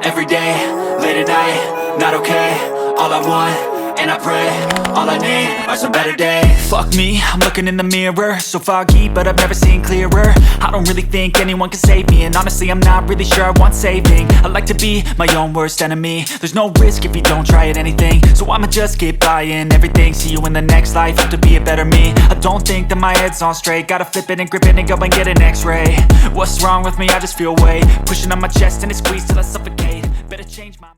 every day, late at night, not okay. All I want, and I pray, all I need are some better days. Fuck me, I'm looking in the mirror, so foggy, but I've never seen clearer. I don't really think anyone can save me, and honestly I'm not really sure I want saving. I like to be my own worst enemy. There's no risk if you don't try at anything, so I'ma just keep buying everything. See you in the next life, have to be a better me. I don't think that my head's on straight, gotta flip it and grip it and go and get an x-ray. What's wrong with me? I just feel weight pushing on my chest and it squeezes till I suffocate. Better change my